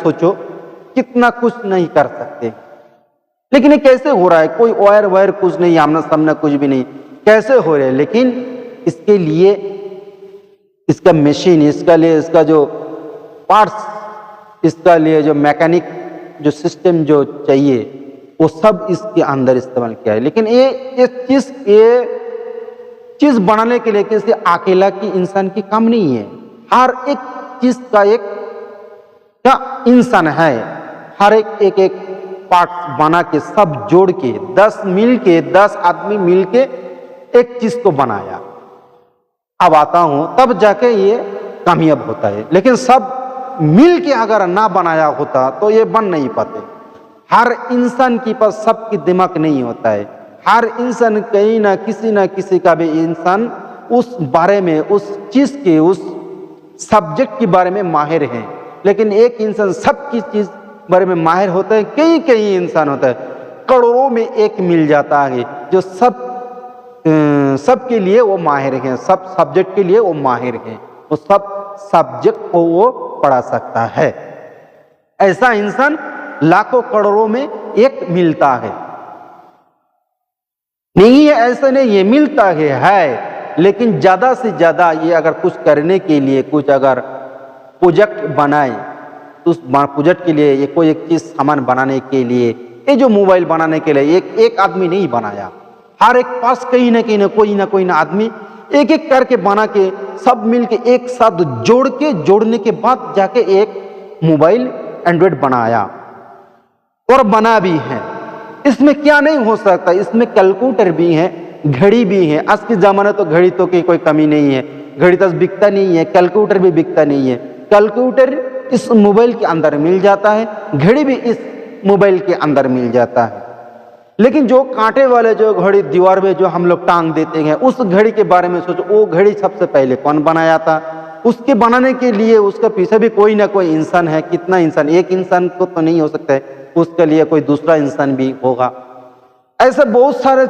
सोचो, कितना कुछ नहीं कर सकते। लेकिन ये कैसे हो रहा है? कोई वायर वायर कुछ नहीं, आमना सामना कुछ भी नहीं, कैसे हो रहा है? लेकिन इसके लिए इसका मशीन, इसका लिए इसका जो पार्ट्स, इसका लिए जो मैकेनिक जो सिस्टम जो चाहिए वो सब इसके अंदर इस्तेमाल किया है। लेकिन ये चीज बनाने के लिए किसी अकेला की इंसान की काम नहीं है। हर एक चीज का एक क्या इंसान है, हर एक पार्ट बना के सब जोड़ के 10 आदमी मिल के एक चीज को बनाया। अब आता हूं तब जाके ये कामयाब होता है। लेकिन सब मिल के अगर ना बनाया होता तो ये बन नहीं पाते। हर इंसान के पास सबकी दिमाग नहीं होता है। हर इंसान कहीं ना किसी का भी इंसान उस बारे में, उस चीज के, उस सब्जेक्ट के बारे में माहिर है। लेकिन एक इंसान सबकी चीज बारे में माहिर होता है, कई इंसान होता है, करोड़ों में एक मिल जाता है जो सबके लिए वो माहिर हैं, सब सब्जेक्ट के लिए वो माहिर हैं, वो सब सब्जेक्ट को वो पढ़ा सकता है। ऐसा इंसान लाखों करोड़ों में एक मिलता है। नहीं है ऐसा नहीं, ये मिलता है। लेकिन ज्यादा से ज्यादा ये अगर कुछ करने के लिए, कुछ अगर प्रोजेक्ट बनाए तो उस प्रोजेक्ट के लिए, ये कोई एक चीज सामान बनाने के लिए, ये जो मोबाइल बनाने के लिए एक आदमी नहीं बनाया। हर एक पास कहीं ना कोई ना आदमी एक करके बना के सब मिलके एक साथ जोड़ने के बाद जाके एक मोबाइल एंड्रॉइड बनाया और बना भी है। इसमें क्या नहीं हो सकता? इसमें कैलकुलेटर भी है, घड़ी भी है। आज के जमाने तो घड़ी तो की कोई कमी नहीं है, घड़ी तो बिकता नहीं है, कैलकुलेटर भी बिकता नहीं है। कैलकुलेटर इस मोबाइल के अंदर मिल जाता है, घड़ी भी इस मोबाइल के अंदर मिल जाता है। लेकिन जो कांटे वाले जो घड़ी दीवार में जो हम लोग टांग देते हैं, उस घड़ी के बारे में सोचो, वो घड़ी सबसे पहले कौन बनाया था? उसके बनाने के लिए उसके पीछे भी कोई ना कोई इंसान है। कितना इंसान? एक इंसान को तो नहीं हो सकता है, उसके लिए कोई दूसरा इंसान भी होगा। ऐसे बहुत सारे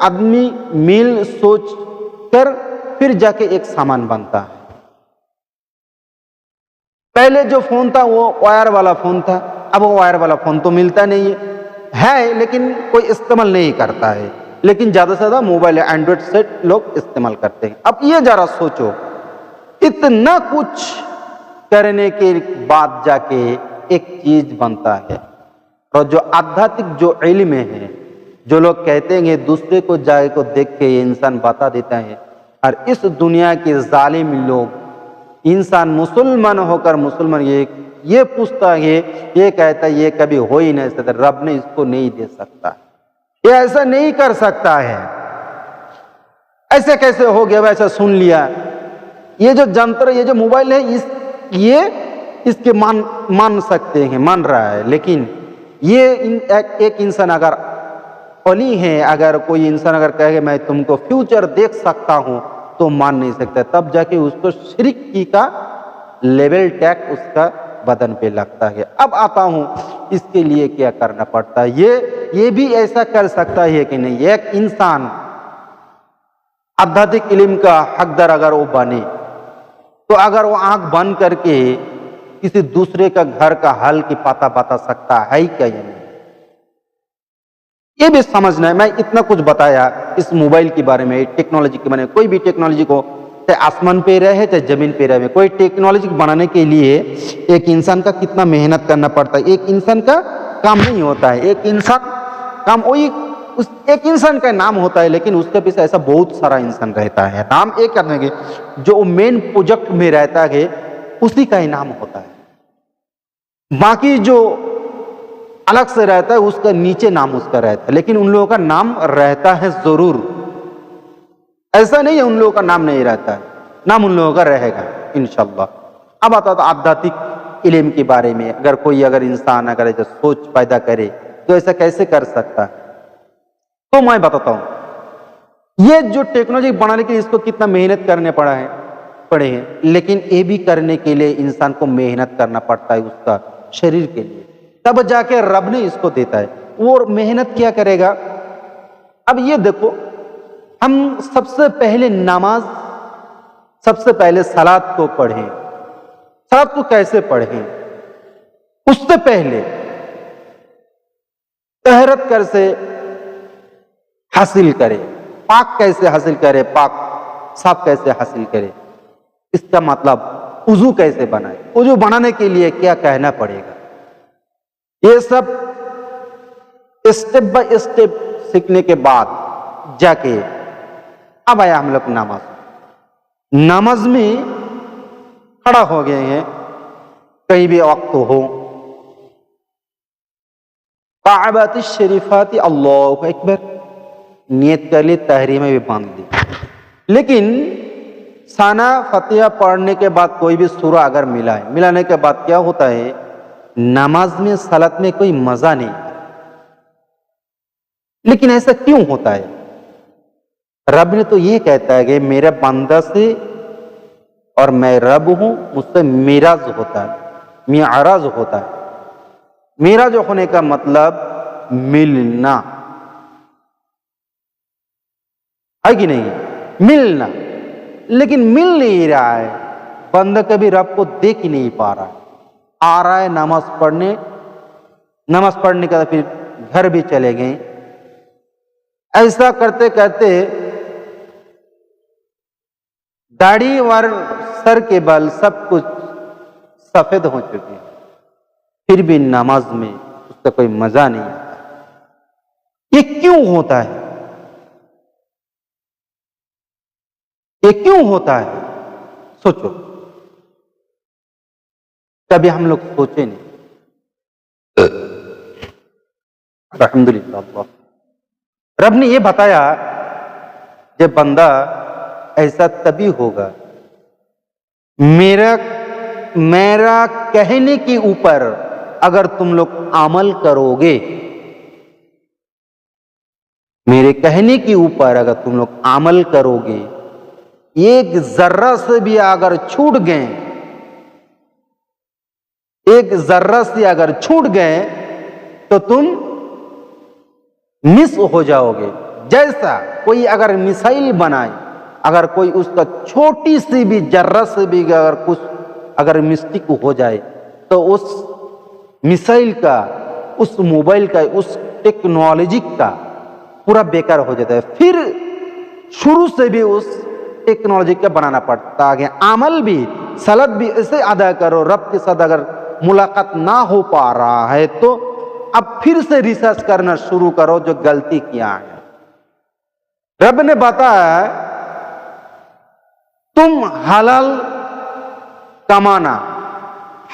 आदमी मिल सोच कर फिर जाके एक सामान बनता है। पहले जो फोन था वो वायर वाला फोन था, अब वो वायर वाला फोन तो मिलता नहीं है, लेकिन कोई इस्तेमाल नहीं करता है। लेकिन ज्यादा से ज्यादा मोबाइल एंड्रॉइड सेट लोग इस्तेमाल करते हैं। अब ये जरा सोचो, इतना कुछ करने के बाद जाके एक चीज बनता है। और जो आध्यात्मिक जो इल्म है, जो लोग कहते हैं दूसरे को जाए को देख के ये इंसान बता देता है। और इस दुनिया के जालिम लोग, इंसान मुसलमान होकर मुसलमान ये पूछता है, ये कहता है ये कभी हो ही नहीं सकता, रब ने इसको नहीं दे सकता, ये ऐसा नहीं कर सकता है, ऐसे कैसे हो गया? वैसा सुन लिया। ये जो जंत्र, ये जो मोबाइल है, ये इसके मान सकते हैं, मान रहा है। लेकिन ये एक इंसान अगर ओली है, अगर कोई इंसान अगर कहे मैं तुमको फ्यूचर देख सकता हूं तो मान नहीं सकता। तब जाके उसको शिर्क की का लेवल टैग उसका बदन पे लगता है। अब आता हूं इसके लिए क्या करना पड़ता है। ये भी ऐसा कर सकता है कि नहीं? एक इंसान आध्यात्मिक इल्म का हकदार अगर वो बने तो अगर वो आंख बंद करके किसी दूसरे का घर का हाल की पता बता सकता है क्या? ये नहीं, ये भी समझना है। मैं इतना कुछ बताया इस मोबाइल के बारे में, टेक्नोलॉजी के बारे में। कोई भी टेक्नोलॉजी को, चाहे आसमान पे रहे चाहे जमीन पे रहे, कोई टेक्नोलॉजी बनाने के लिए एक इंसान का कितना मेहनत करना पड़ता है। एक इंसान का काम नहीं होता है, एक इंसान काम वही उस एक इंसान का नाम होता है, लेकिन उसके पीछे ऐसा बहुत सारा इंसान रहता है। नाम एक करने के जो मेन प्रोजेक्ट में रहता है उसी का ही नाम होता है। बाकी जो अलग से रहता है उसका नीचे नाम उसका रहता है, लेकिन उन लोगों का नाम रहता है जरूर। ऐसा नहीं है उन लोगों का नाम नहीं रहता है, नाम उन लोगों का रहेगा इंशाअल्लाह। अब आता था आध्यात्मिक इल्म के बारे में। अगर इंसान अगर ऐसा सोच पैदा करे तो ऐसा कैसे कर सकता है? तो मैं बताता हूं, ये जो टेक्नोलॉजी बनाने के लिए इसको कितना मेहनत करने पड़े हैं, लेकिन ये भी करने के लिए इंसान को मेहनत करना पड़ता है उसका शरीर के लिए, तब जाके रब ने इसको देता है। वो मेहनत क्या करेगा? अब ये देखो, हम सबसे पहले नमाज, सबसे पहले सलात को पढ़ें। सलात को कैसे पढ़ें? उससे पहले तहरत कैसे हासिल करे, पाक कैसे हासिल करे, पाक साफ कैसे हासिल करे, इसका मतलब उजू कैसे बनाए, उजू बनाने के लिए क्या कहना पड़ेगा, ये सब स्टेप बाय स्टेप सीखने के बाद जाके अब आया हम लोग नमाज में खड़ा हो गए हैं, कहीं भी वक्त हो, काबात शरीफाती अल्लाहु अकबर नियत कर ली, तहरीमें भी बांध ली, लेकिन साना फतिहा पढ़ने के बाद कोई भी सूरा अगर मिलाने के बाद क्या होता है, नमाज में सलात में कोई मजा नहीं। लेकिन ऐसा क्यों होता है? रब ने तो ये कहता है कि मेरा बंदा से और मैं रब हूं, मुझसे मिराज होता है, मिराज होता है। मिराज होने का मतलब मिलना है कि नहीं, मिलना। लेकिन मिल नहीं रहा है, बंदा कभी रब को देख ही नहीं पा रहा है। आ रहा है नमाज पढ़ने का, फिर घर भी चले गए। ऐसा करते करते दाढ़ी और सर के बाल सब कुछ सफेद हो चुके हैं, फिर भी नमाज में उसका कोई मजा नहीं आता। ये क्यों होता है? ये क्यों होता है? सोचो, कभी हम लोग सोचे नहीं। अल्हम्दुलिल्लाह, रब ने ये बताया जब बंदा ऐसा तभी होगा, मेरा कहने के ऊपर अगर तुम लोग अमल करोगे, मेरे कहने के ऊपर अगर तुम लोग अमल करोगे, एक जर्रा से भी अगर छूट गए, एक जर्रा से अगर छूट गए तो तुम मिस हो जाओगे। जैसा कोई अगर मिसाइल बनाए, अगर कोई उसका छोटी सी भी जर्रा से भी अगर कुछ अगर मिस्टेक हो जाए तो उस मिसाइल का, उस मोबाइल का, उस टेक्नोलॉजी का पूरा बेकार हो जाता है। फिर शुरू से भी उस टेक्नोलॉजी का बनाना पड़ता है। अमल भी, सलात भी ऐसे अदा करो, रब के साथ अगर मुलाकात ना हो पा रहा है तो अब फिर से रिसर्च करना शुरू करो जो गलती किया है। रब ने बताया तुम हलाल कमाना,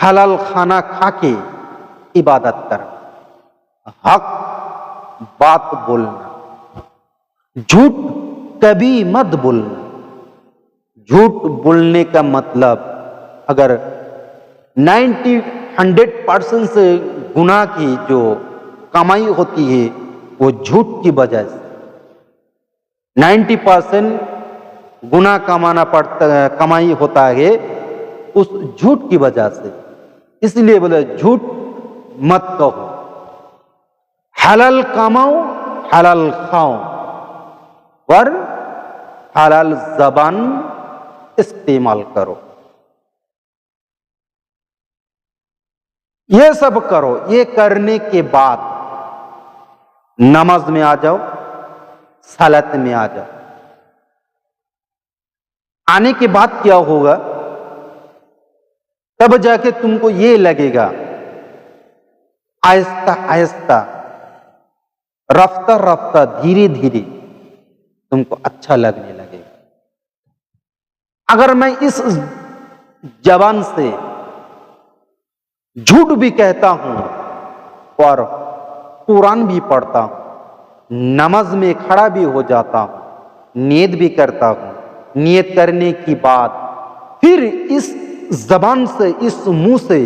हलाल खाना खाके इबादत करना, हक बात बोलना, झूठ कभी मत बोलना। झूठ बोलने का मतलब अगर 100% से गुनाह की जो कमाई होती है वो झूठ की वजह से 90% गुनाह कमाई होता है उस झूठ की वजह से। इसलिए बोले झूठ मत कहो, हलाल कमाओ, हलाल खाओ और हलाल जबान इस्तेमाल करो। ये सब करो। ये करने के बाद नमाज में आ जाओ, सलात में आ जाओ। आने के बाद क्या होगा, तब जाके तुमको ये लगेगा, आहिस्ता आहिस्ता, रफ्ता रफ्ता, धीरे धीरे तुमको अच्छा लगने लगेगा। अगर मैं इस जबान से झूठ भी कहता हूं और कुरान भी पढ़ता हूं, नमाज में खड़ा भी हो जाता हूं, नियत भी करता हूं, नियत करने की बाद फिर इस जबान से, इस मुंह से,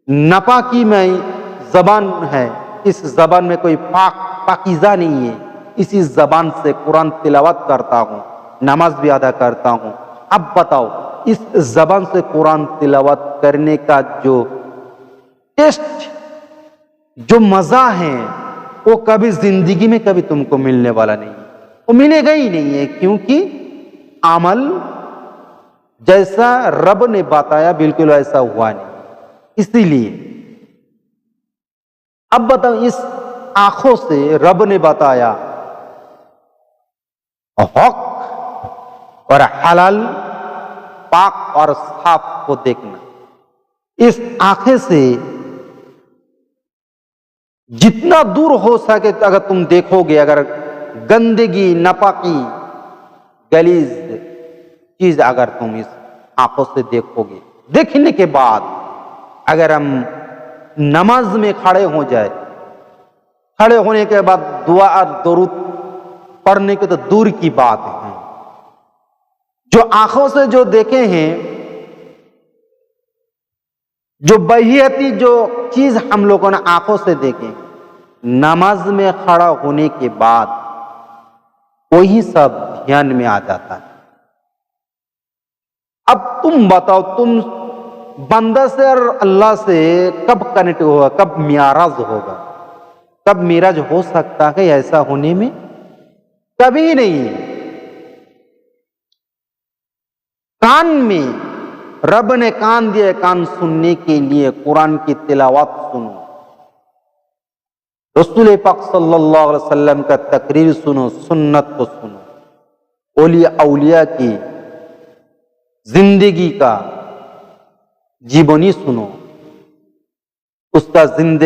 नापाकी में जबान है, इस जबान में कोई पाकीज़ा नहीं है, इसी जबान से कुरान तिलावत करता हूं, नमाज भी अदा करता हूं। अब बताओ, इस जबान से कुरान तिलावत करने का जो टेस्ट, जो मजा है, वो कभी जिंदगी में कभी तुमको मिलने वाला नहीं है, वो मिलेगा ही नहीं है। क्योंकि अमल जैसा रब ने बताया बिल्कुल ऐसा हुआ नहीं। इसीलिए अब बताओ, इस आंखों से रब ने बताया हक और हलाल, पाक और साफ को देखना। इस आंखें से जितना दूर हो सके अगर तुम देखोगे, अगर गंदगी, नापाकी, गलीज चीज अगर तुम इस आंखों से देखोगे, देखने के बाद अगर हम नमाज में खड़े हो जाए, खड़े होने के बाद दुआ और दरूद पढ़ने के तो दूर की बात है, जो आंखों से जो देखे हैं, जो बहियती जो चीज हम लोगों ने आंखों से देखे, नमाज में खड़ा होने के बाद वही सब ध्यान में आ जाता है। अब तुम बताओ, तुम बंदा से और अल्लाह से कब कनेक्ट होगा, कब मियाराज होगा, कब मिराज हो सकता है ऐसा होने में? कभी नहीं। कान में रब ने कान दिए, कान सुनने के लिए, कुरान की तिलावत सुनो, रसूल पाक सल्लल्लाहु अलैहि वसल्लम का तकरीर सुनो, सुन्नत को सुनो, औलिया औलिया की जिंदगी का जीवनी सुनो, उसका जिंदगी